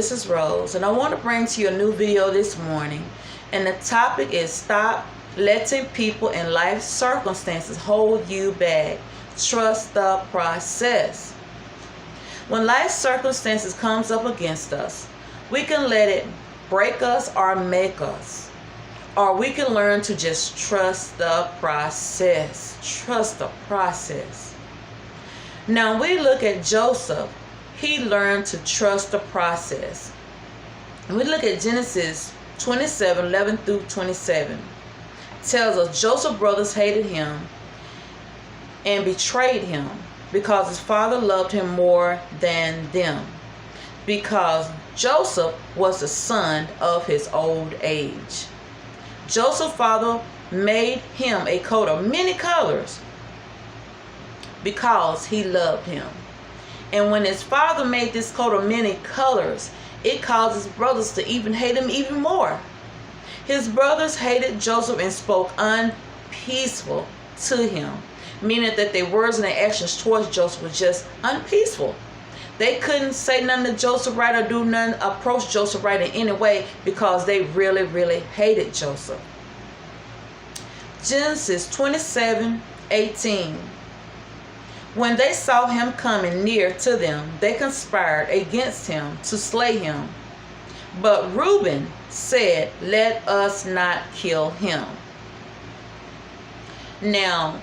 this is Rose, and I want to bring to you a new video this morning. And the topic is stop letting people in life circumstances hold you back. Trust the process. When life circumstances comes up against us, we can let it break us or make us. Or we can learn to just trust the process. Trust the process. Now we look at Joseph. He learned to trust the process. And we look at Genesis 27:11 through 27. It tells us Joseph's brothers hated him and betrayed him because his father loved him more than them, because Joseph was the son of his old age. Joseph's father made him a coat of many colors because he loved him. And when his father made this coat of many colors, it caused his brothers to even hate him even more. His brothers hated Joseph and spoke unpeaceful to him, meaning that their words and their actions towards Joseph were just unpeaceful. They couldn't say nothing to Joseph right or do nothing, approach Joseph right in any way, because they really, really hated Joseph. Genesis 27:18. When they saw him coming near to them, they conspired against him to slay him. But Reuben said, "Let us not kill him." Now,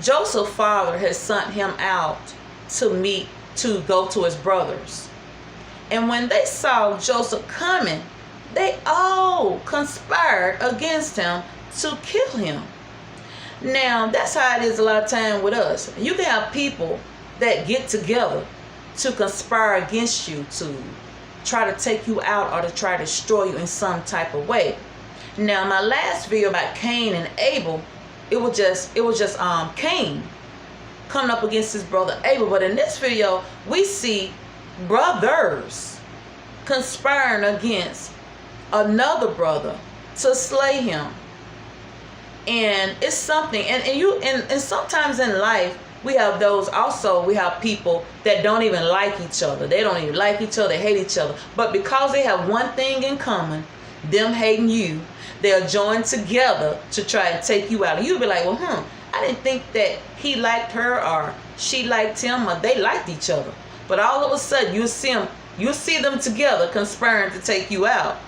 Joseph's father had sent him out to go to his brothers. And when they saw Joseph coming, they all conspired against him to kill him. Now, that's how it is a lot of time with us. You can have people that get together to conspire against you, to try to take you out or to try to destroy you in some type of way. Now, my last video about Cain and Abel, it was just Cain coming up against his brother Abel. But in this video, we see brothers conspiring against another brother to slay him. And it's something, and sometimes in life we have those also. We have people that don't even like each other. They don't even like each other. They hate each other. But because they have one thing in common, them hating you, they'll join together to try and take you out. And you'll be like, well, I didn't think that he liked her or she liked him or they liked each other. But all of a sudden you'll see them together conspiring to take you out.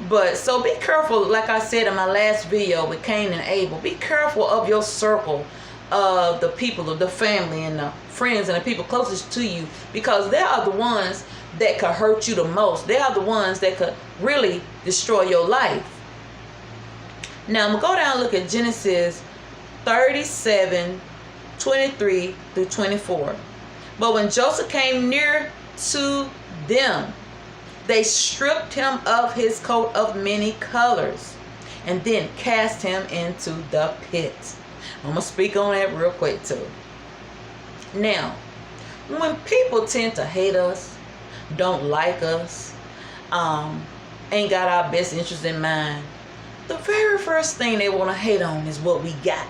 But so be careful, like I said in my last video with Cain and Abel. Be careful of your circle of the people, of the family and the friends and the people closest to you, because they are the ones that could hurt you the most. They are the ones that could really destroy your life. Now I'm going to go down and look at Genesis 37:23 through 24. But when Joseph came near to them, they stripped him of his coat of many colors and then cast him into the pit. I'm going to speak on that real quick too. Now, when people tend to hate us, don't like us, ain't got our best interest in mind, the very first thing they want to hate on is what we got.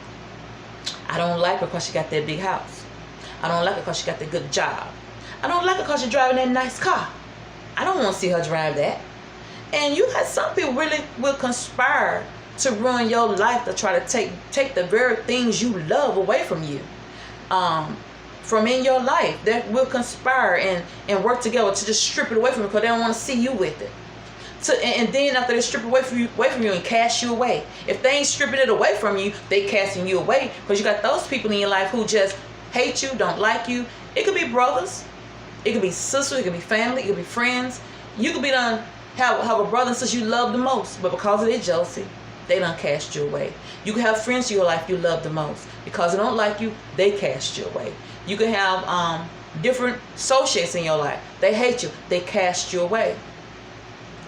I don't like her because she got that big house. I don't like her because she got that good job. I don't like her because she's driving that nice car. I don't want to see her drive that. And you got some people really will conspire to ruin your life, to try to take the very things you love away from you, from in your life. That will conspire and work together to just strip it away from you because they don't want to see you with it. And then after they strip it away from you and cast you away. If they ain't stripping it away from you, they casting you away, because you got those people in your life who just hate you, don't like you. It could be brothers. It could be sisters, it could be family, it could be friends. You could be have a brother and sister you love the most, but because of their jealousy, they done cast you away. You can have friends in your life you love the most. Because they don't like you, they cast you away. You can have different associates in your life. They hate you, they cast you away.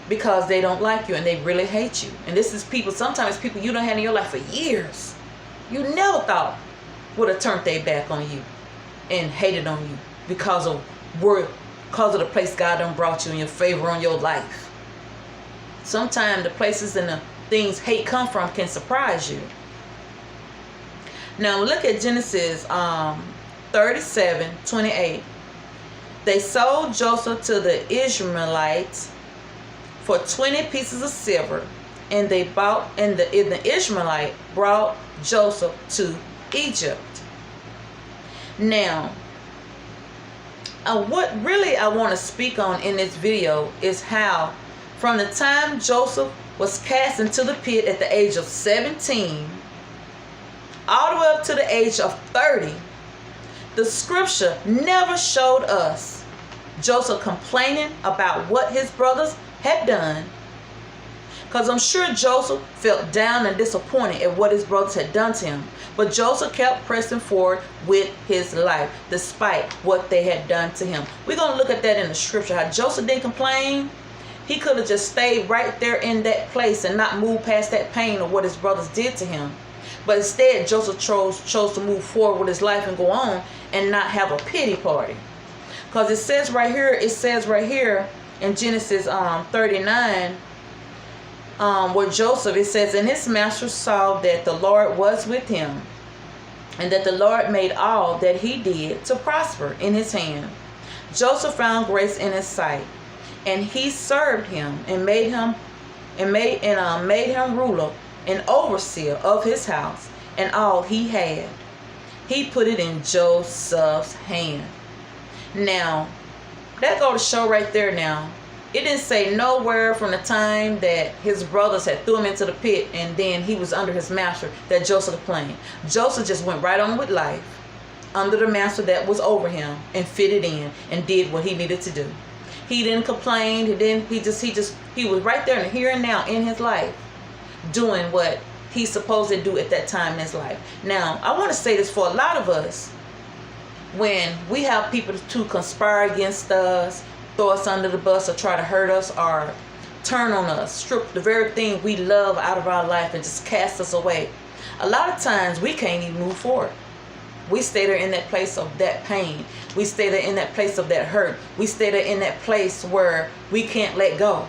Because they don't like you and they really hate you. And this is people, sometimes people you done had in your life for years. You never thought would have turned their back on you and hated on you because of the place God done brought you in your favor on your life. Sometimes the places and the things hate come from can surprise you. Now look at Genesis 37:28. They sold Joseph to the Ishmaelites for 20 pieces of silver, and the Ishmaelite brought Joseph to Egypt. Now, what really I want to speak on in this video is how from the time Joseph was cast into the pit at the age of 17 all the way up to the age of 30, the scripture never showed us Joseph complaining about what his brothers had done. Because I'm sure Joseph felt down and disappointed at what his brothers had done to him. But Joseph kept pressing forward with his life despite what they had done to him. We're going to look at that in the scripture. How Joseph didn't complain. He could have just stayed right there in that place and not moved past that pain of what his brothers did to him. But instead, Joseph chose to move forward with his life and go on and not have a pity party. Because it says right here in Genesis 39, where Joseph, it says, and his master saw that the Lord was with him, and that the Lord made all that he did to prosper in his hand. Joseph found grace in his sight, and he served him and made him ruler and overseer of his house, and all he had, he put it in Joseph's hand. Now, that go to show right there now. It didn't say nowhere from the time that his brothers had threw him into the pit and then he was under his master that Joseph complained. Joseph just went right on with life under the master that was over him and fitted in and did what he needed to do. He didn't complain. He was right there in the here and now in his life, doing what he's supposed to do at that time in his life. Now, I want to say this for a lot of us. When we have people to conspire against us, throw us under the bus, or try to hurt us, or turn on us, strip the very thing we love out of our life and just cast us away, a lot of times we can't even move forward. We stay there in that place of that pain. We stay there in that place of that hurt. We stay there in that place where we can't let go.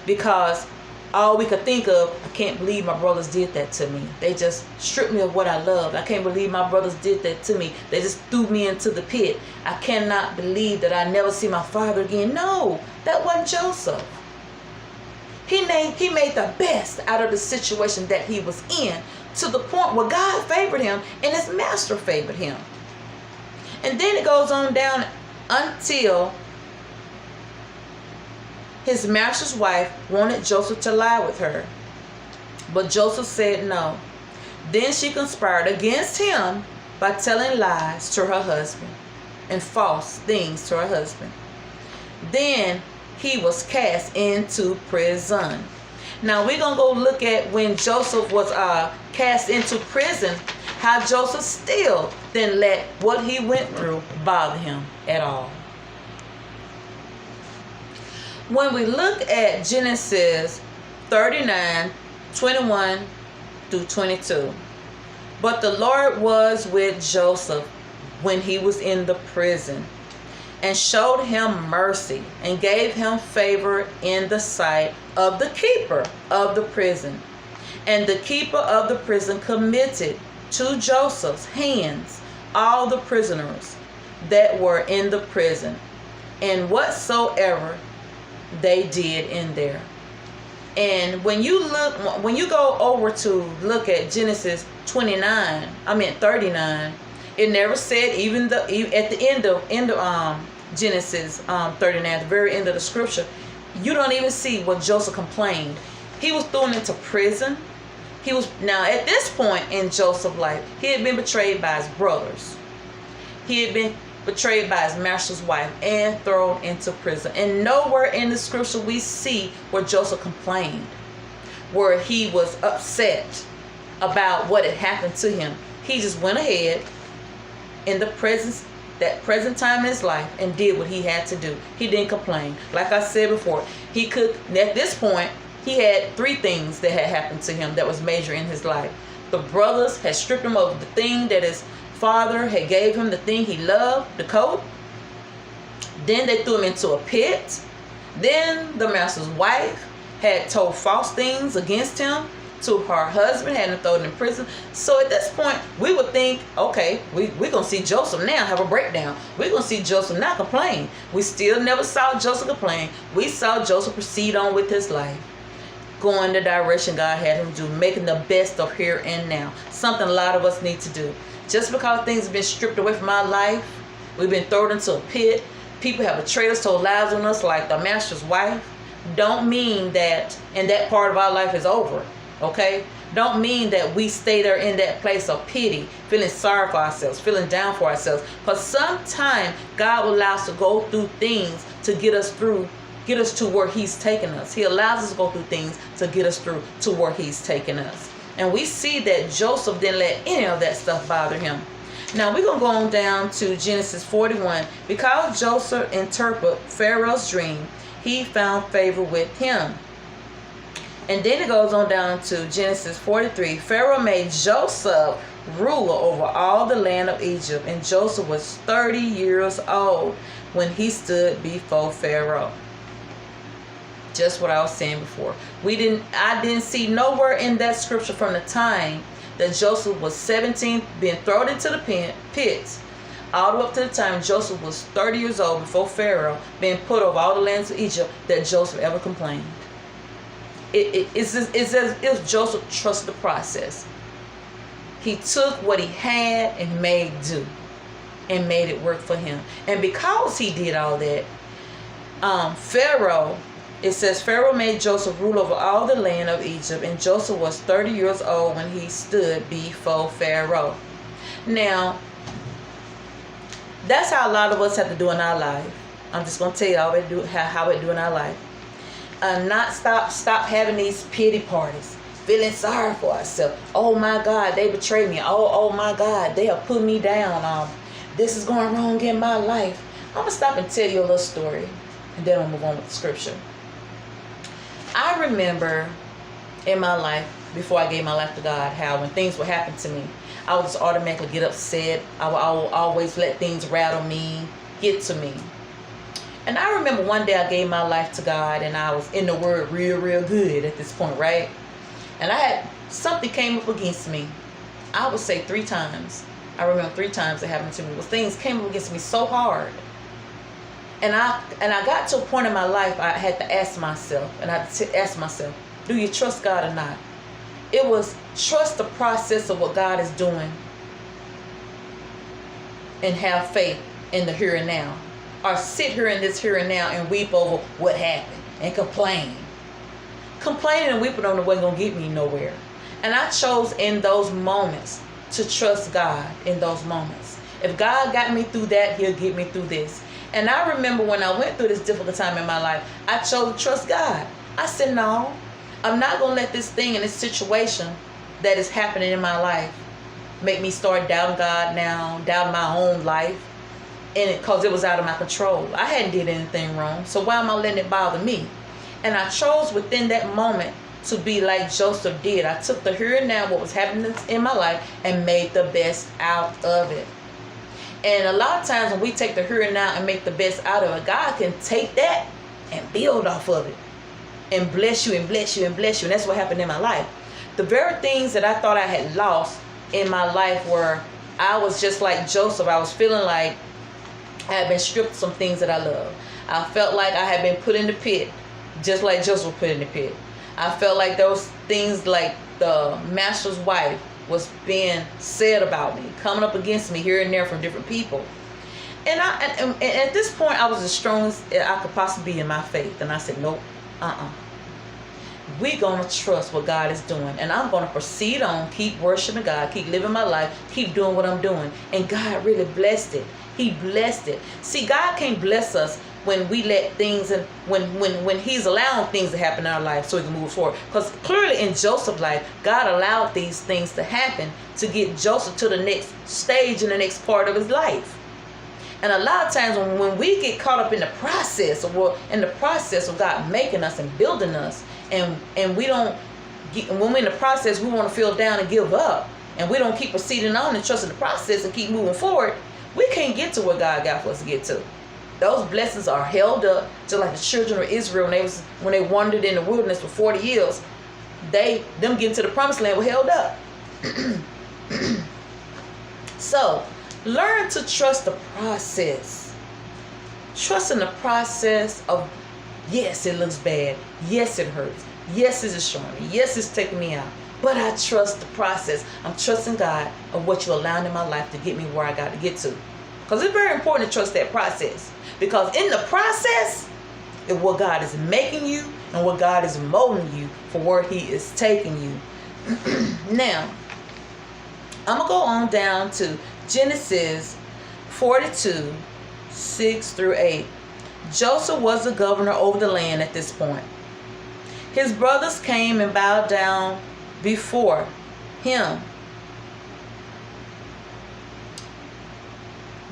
Because all we could think of, I can't believe my brothers did that to me. They just stripped me of what I loved. I can't believe my brothers did that to me. They just threw me into the pit. I cannot believe that I never see my father again. No, that wasn't Joseph. He made the best out of the situation that he was in, to the point where God favored him and his master favored him. And then it goes on down until his master's wife wanted Joseph to lie with her. But Joseph said no. Then she conspired against him by telling lies to her husband and false things to her husband. Then he was cast into prison. Now we're going to go look at when Joseph was cast into prison, how Joseph still didn't let what he went through bother him at all. When we look at Genesis 39, 21 through 22. But the Lord was with Joseph when he was in the prison, and showed him mercy, and gave him favor in the sight of the keeper of the prison. And the keeper of the prison committed to Joseph's hands all the prisoners that were in the prison, and whatsoever they did in there. And when you go over to look at Genesis 39, it never said, even at the end of Genesis 39, at the very end of the scripture, you don't even see what Joseph complained. He was thrown into prison. Now at this point in Joseph's life, he had been betrayed by his brothers. He had been betrayed by his master's wife and thrown into prison. And nowhere in the scripture we see where Joseph complained, where he was upset about what had happened to him. He just went ahead in that present time in his life and did what he had to do. He didn't complain. Like I said before, at this point, he had 3 things that had happened to him that was major in his life. The brothers had stripped him of the thing that his father had gave him, the thing he loved, the coat. Then they threw him into a pit. Then the master's wife had told false things against him to her husband, had him thrown in prison. So at this point, we would think, okay, we're going to see Joseph now have a breakdown. We're going to see Joseph not complain. We still never saw Joseph complain. We saw Joseph proceed on with his life, going the direction God had him do, making the best of here and now. Something a lot of us need to do. Just because things have been stripped away from our life, we've been thrown into a pit, people have betrayed us, told lies on us like the master's wife, don't mean that and that part of our life is over. Okay? Don't mean that we stay there in that place of pity, feeling sorry for ourselves, feeling down for ourselves. Because sometimes God will allow us to go through things to get us to where he's taking us. He allows us to go through things to get us through to where he's taking us. And we see that Joseph didn't let any of that stuff bother him. Now we're going to go on down to Genesis 41. Because Joseph interpreted Pharaoh's dream, he found favor with him. And then it goes on down to Genesis 43. Pharaoh made Joseph ruler over all the land of Egypt, and Joseph was 30 years old when he stood before Pharaoh. Just what I was saying before. I didn't see nowhere in that scripture from the time that Joseph was 17, being thrown into the pits, all the way up to the time Joseph was 30 years old before Pharaoh, being put over all the lands of Egypt, that Joseph ever complained. It's as if Joseph trusted the process. He took what he had and made do, and made it work for him. And because he did all that, Pharaoh, it says, Pharaoh made Joseph rule over all the land of Egypt, and Joseph was 30 years old when he stood before Pharaoh. Now, that's how a lot of us have to do in our life. I'm just going to tell you how we do in our life. Not stop having these pity parties, feeling sorry for ourselves. Oh my God, they betrayed me. Oh my God, they have put me down. This is going wrong in my life. I'm going to stop and tell you a little story, and then I'll move on with the scripture. I remember in my life, before I gave my life to God, how when things would happen to me, I would just automatically get upset. I would always let things rattle me, get to me. And I remember one day I gave my life to God, and I was in the Word real good at this point, right? And something came up against me. I would say 3 times. I remember 3 times it happened to me. Things came up against me so hard. And I got to a point in my life I had to ask myself, do you trust God or not? It was trust the process of what God is doing and have faith in the here and now. Or sit here in this here and now and weep over what happened and complain. Complaining and weeping on the way wasn't going to get me nowhere. And I chose in those moments to trust God in those moments. If God got me through that, he'll get me through this. And I remember when I went through this difficult time in my life, I chose to trust God. I said, no, I'm not going to let this thing and this situation that is happening in my life make me start doubting God now, doubting my own life. Because it was out of my control. I hadn't did anything wrong. So why am I letting it bother me? And I chose within that moment to be like Joseph did. I took the here and now, what was happening in my life, and made the best out of it. And a lot of times when we take the here and now and make the best out of it, God can take that and build off of it and bless you and bless you and bless you. And that's what happened in my life. The very things that I thought I had lost in my life were, I was just like Joseph. I was feeling like I had been stripped of some things that I love. I felt like I had been put in the pit, just like Joseph was put in the pit. I felt like those things like the master's wife was being said about me, coming up against me here and there from different people. And at this point, I was as strong as I could possibly be in my faith. And I said, nope, we're going to trust what God is doing. And I'm going to proceed on, keep worshiping God, keep living my life, keep doing what I'm doing. And God really blessed it. He blessed it. See, God can't bless us when we let things, and when he's allowing things to happen in our life so he can move forward. Because clearly in Joseph's life, God allowed these things to happen to get Joseph to the next stage in the next part of his life. And a lot of times when we get caught up in the process of God making us and building us, and we don't get, when we're in the process, we want to feel down and give up, and we don't keep proceeding on and trusting the process and keep moving forward, we can't get to where God got for us to get to. Those blessings are held up, just like the children of Israel when they wandered in the wilderness for 40 years. them getting to the promised land were held up. So learn to trust the process. Trust in the process of, yes, it looks bad. Yes, it hurts. Yes, it's destroying me. Yes, it's taking me out. But I trust the process. I'm trusting God of what you're allowing in my life to get me where I got to get to. Because it's very important to trust that process. Because in the process is what God is making you and what God is molding you for where he is taking you. Now, I'm going to go on down to Genesis 42, 6 through 8. Joseph was the governor over the land at this point. His brothers came and bowed down before him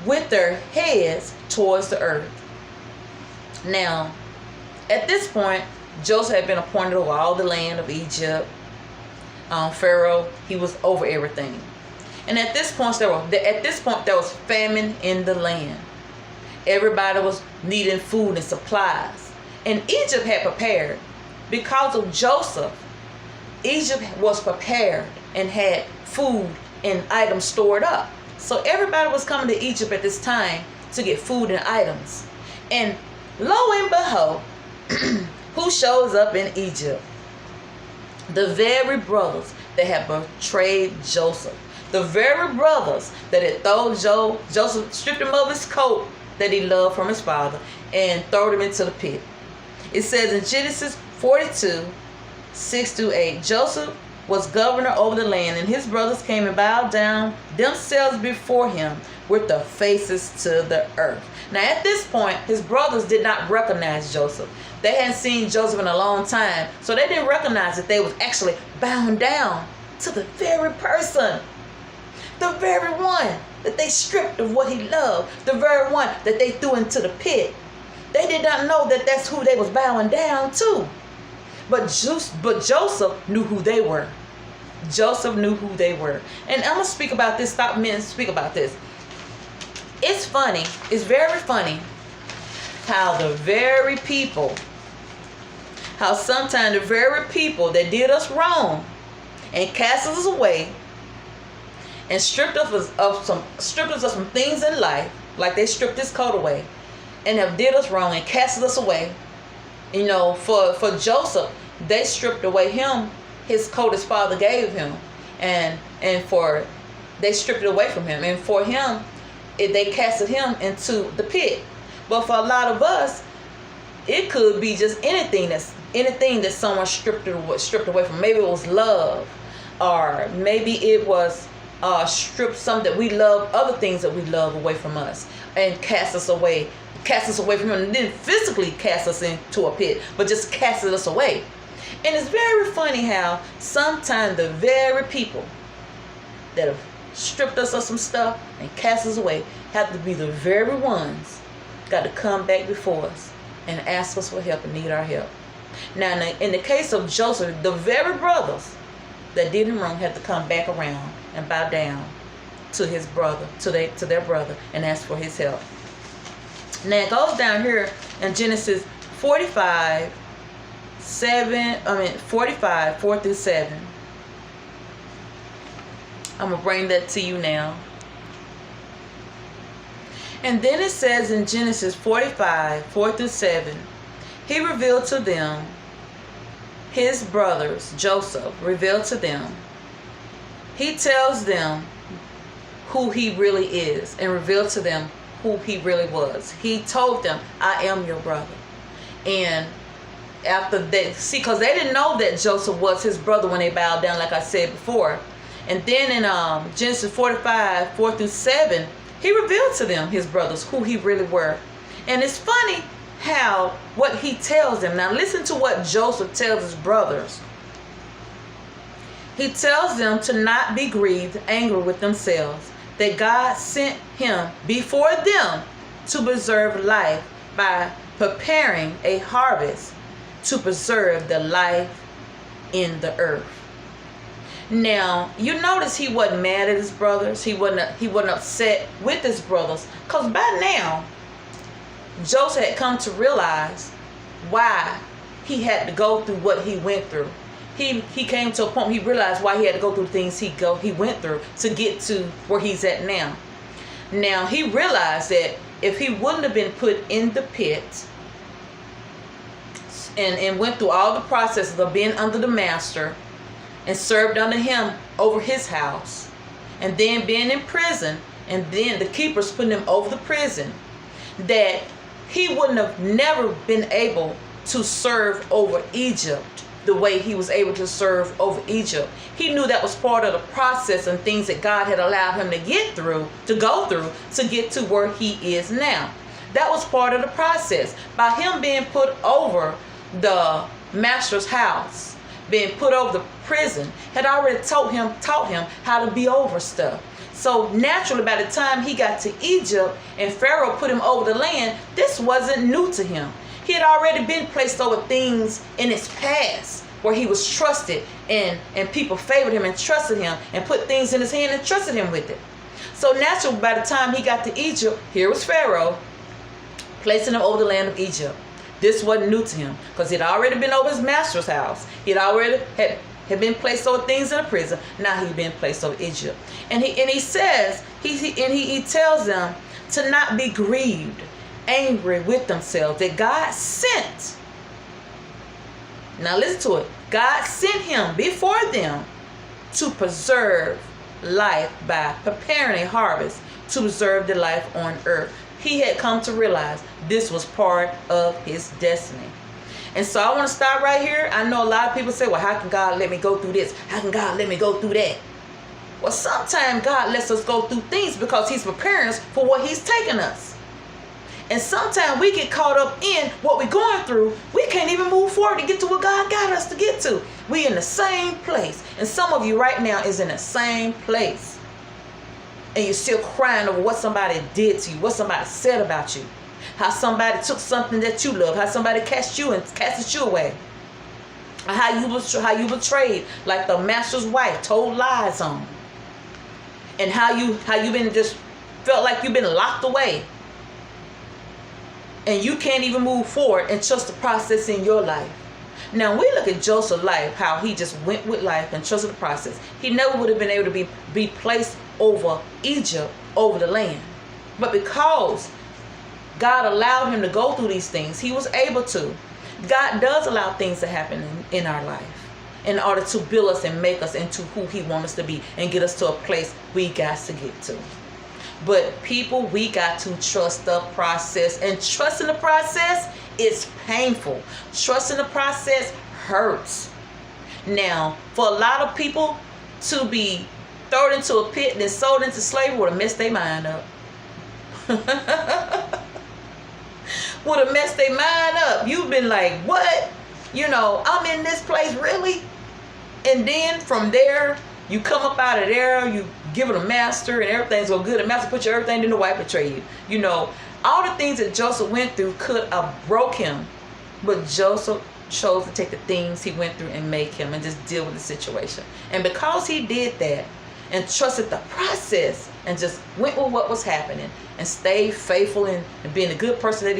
with their heads towards the earth. Now, at this point, Joseph had been appointed over all the land of Egypt. Pharaoh, he was over everything. And at this point, there was famine in the land. Everybody was needing food and supplies. And Egypt had prepared. Because of Joseph, Egypt was prepared and had food and items stored up. So everybody was coming to Egypt at this time to get food and items. And lo and behold, who shows up in Egypt? The very brothers that had betrayed Joseph. The very brothers that had thrown Joseph, stripped him of his coat that he loved from his father, and thrown him into the pit. It says in Genesis 42, 6 through 8, Joseph was governor over the land, and his brothers came and bowed down themselves before him with their faces to the earth. Now at this point, his brothers did not recognize Joseph. They hadn't seen Joseph in a long time, so they didn't recognize that they was actually bowing down to the very person, the very one that they stripped of what he loved, the very one that they threw into the pit. They did not know that that's who they was bowing down to. But Joseph knew who they were. Joseph knew who they were. And I'm going to speak about this. Stop a minute and speak about this. It's funny. It's very funny how sometimes the very people that did us wrong and cast us away and stripped us of some things in life, like they stripped his coat away and have did us wrong and casted us away. You know, for Joseph, they stripped away his coat his father gave him, and they stripped it away from him, and for him, they casted him into the pit. But for a lot of us, it could be just anything that someone stripped away from. Maybe it was love, or maybe it was stripped something that we love, other things that we love away from us, and cast us away from him, and didn't physically cast us into a pit, but just casted us away. And it's very funny how sometimes the very people that have stripped us of some stuff and cast us away have to be the very ones got to come back before us and ask us for help and need our help. Now, in the case of Joseph, the very brothers that did him wrong had to come back around and bow down to his brother, to their brother, and ask for his help. Now it goes down here in Genesis 45, 4 through 7. I'm going to bring that to you now. And then it says in Genesis 45, 4 through 7, he revealed to them, his brothers, Joseph, revealed to them. He tells them who he really is and revealed to them who he really was. He told them, I am your brother. And after that, see, because they didn't know that Joseph was his brother when they bowed down, like I said before. And then in Genesis 45, 4 through 7, he revealed to them, his brothers, who he really were. And it's funny how what he tells them. Now listen to what Joseph tells his brothers. He tells them to not be grieved, angry with themselves, that God sent him before them to preserve life by preparing a harvest to preserve the life in the earth. Now, you notice he wasn't mad at his brothers. He wasn't upset with his brothers, because by now Joseph had come to realize why he had to go through what he went through. he came to a point, he realized why he had to go through the things he went through to get to where he's at now. Now, he realized that if he wouldn't have been put in the pit and went through all the processes of being under the master and served under him over his house, and then being in prison, and then the keepers putting him over the prison, that he wouldn't have never been able to serve over Egypt the way he was able to serve over Egypt. He knew that was part of the process and things that God had allowed him to go through to get to where he is now. That was part of the process. By him being put over the master's house, being put over the prison, had already taught him how to be over stuff. So naturally, by the time he got to Egypt and Pharaoh put him over the land, this wasn't new to him. He had already been placed over things in his past where he was trusted and people favored him and trusted him and put things in his hand and trusted him with it. So naturally, by the time he got to Egypt, here was Pharaoh placing him over the land of Egypt. This wasn't new to him because he had already been over his master's house. He had already had been placed over things in a prison. Now he'd been placed over Egypt. And he says, he tells them to not be grieved, angry with themselves, that God sent. Now listen to it. God sent him before them to preserve life by preparing a harvest to preserve the life on earth. He had come to realize this was part of his destiny. And so I want to stop right here. I know a lot of people say, well, how can God let me go through this? How can God let me go through that? Well, sometimes God lets us go through things because he's preparing us for what he's taking us. And sometimes we get caught up in what we're going through. We can't even move forward to get to what God got us to get to. We in the same place. And some of you right now is in the same place. And you're still crying over what somebody did to you, what somebody said about you, how somebody took something that you love, how somebody cast you and casted you away, or how you betrayed, like the master's wife told lies on, and how you been just felt like you've been locked away, and you can't even move forward and trust the process in your life. Now we look at Joseph's life, how he just went with life and trusted the process. He never would have been able to be placed over Egypt, over the land. But because God allowed him to go through these things, he was able to. God does allow things to happen in our life in order to build us and make us into who he wants us to be and get us to a place we got to get to. But people, we got to trust the process. And trusting the process is painful. Trusting the process hurts. Now, for a lot of people to be thrown into a pit and then sold into slavery would have messed their mind up. Would have messed their mind up. You've been like, what? I'm in this place, really? And then from there, you come up out of there, you give it a master, and everything's so good. The master put your everything, then the wife betray you. All the things that Joseph went through could have broke him, but Joseph chose to take the things he went through and make him and just deal with the situation. And because he did that and trusted the process and just went with what was happening and stayed faithful and being the good person that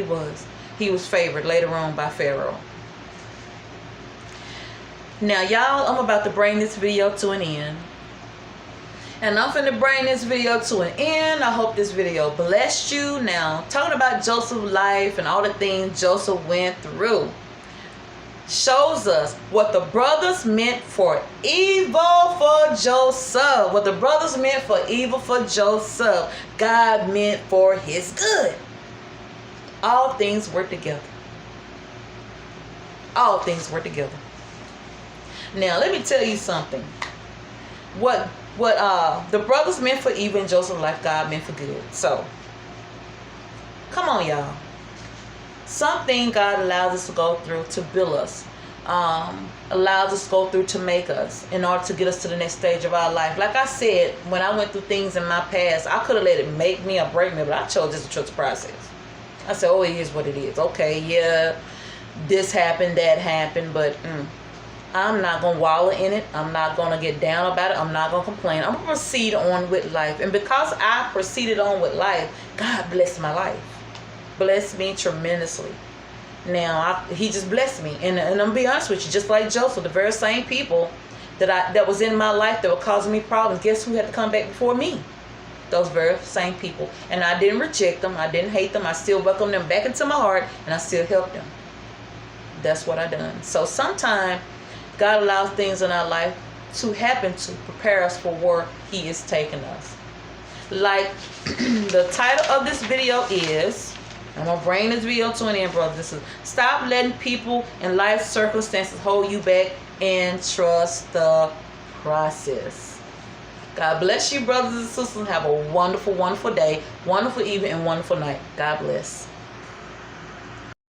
he was favored later on by Pharaoh. Now, y'all, I'm about to bring this video to an end. And I'm finna bring this video to an end. I hope this video blessed you. Now, talking about Joseph's life and all the things Joseph went through shows us what the brothers meant for evil for Joseph. What the brothers meant for evil for Joseph, God meant for his good. All things work together. All things work together. Now, let me tell you something. What the brothers meant for evil in Joseph's life, God meant for good. So, come on, y'all. Something God allows us to go through to build us. Allows us to go through to make us in order to get us to the next stage of our life. Like I said, when I went through things in my past, I could have let it make me or break me, but I chose just to trust the process. I said, oh, it is what it is. Okay, yeah, this happened, that happened, but I'm not going to wallow in it. I'm not going to get down about it. I'm not going to complain. I'm going to proceed on with life. And because I proceeded on with life, God blessed my life. Blessed me tremendously. Now, he just blessed me. And I'm going to be honest with you, just like Joseph, the very same people that was in my life that were causing me problems, guess who had to come back before me? Those very same people. And I didn't reject them. I didn't hate them. I still welcomed them back into my heart, and I still helped them. That's what I done. So sometimes God allows things in our life to happen to prepare us for where he is taking us. Like the title of this video is, I'm going to bring this video to an end, brothers. This is stop letting people and life circumstances hold you back and trust the process. God bless you, brothers and sisters. Have a wonderful, wonderful day, wonderful evening, and wonderful night. God bless.